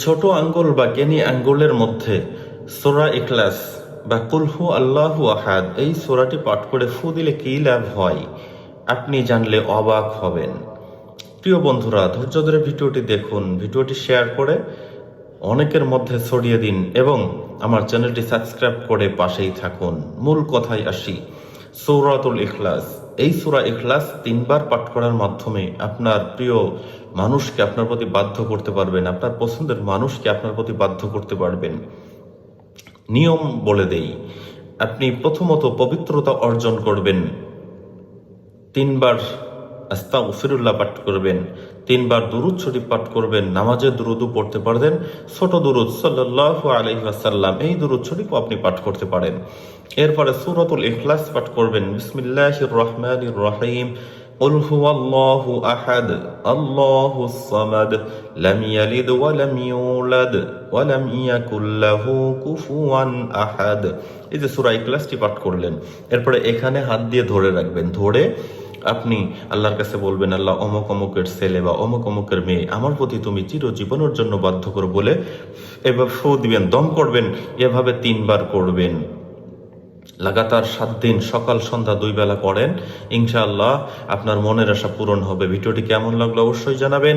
ছোট আঙ্গুল বা জ্ঞানী আঙ্গুলের মধ্যে সূরা ইখলাস বা কুল হু আল্লাহু আহাদ এই সূরাটি পাঠ করে ফু দিলে কী লাভ হয় আপনি জানলে অবাক হবেন। প্রিয় বন্ধুরা, ধৈর্য ধরে ভিডিওটি দেখুন, ভিডিওটি শেয়ার করে অনেকের মধ্যে ছড়িয়ে দিন এবং আমার চ্যানেলটি সাবস্ক্রাইব করে পাশেই থাকুন। মূল কথায় আসি। সূরাতুল ইখলাস, এই সূরা ইখলাস 3 বার পাঠ করার মাধ্যমে আপনার প্রিয় মানুষকে আপনার প্রতি বাধ্য করতে পারবেন, আপনার পছন্দের মানুষকে আপনার প্রতি বাধ্য করতে পারবেন। নিয়ম বলে দেই, আপনি প্রথমত পবিত্রতা অর্জন করবেন, 3 বার আস্তাগফিরুল্লাহ পাঠ করবেন, 3 বার দুরূদ শরীফ পাঠ করবেন, নামাজে দুরূদও পড়তে পারবেন, ছোট দুরূদ সাল্লাল্লাহু আলাইহি ওয়াসাল্লাম এই দুরূদ শরীফও আপনি পাঠ করতে পারেন। এরপরে সূরাতুল ইখলাস পাঠ করবেন, বিসমিল্লাহির রহমানির রহিম, কুল হুয়াল্লাহু আহাদ আল্লাহুস সামাদ লাম ইয়ালিদ ওয়া লাম ইউলাদ ওয়া লাম ইয়াকুল লাহু কুফুয়ান আহাদ। এই যে সূরা ইখলাসটি পাঠ করলেন, এরপরে এখানে হাত দিয়ে ধরে রাখবেন, ধরে আপনি আল্লাহর কাছে বলবেন, আল্লাহ অমুক অমুকের ছেলে বা অমুক অমুকের মেয়ে আমার প্রতি তুমি চিরজীবনের জন্য বাধ্য করো বলে এবার ফু দিবেন, দম করবেন, এভাবে 3 বার করবেন। লাগাতার 7 দিন সকাল সন্ধ্যা 2 বেলা করেন, ইনশাআল্লাহ আপনার মনের আশা পূরণ হবে। ভিডিওটি কেমন লাগলো অবশ্যই জানাবেন।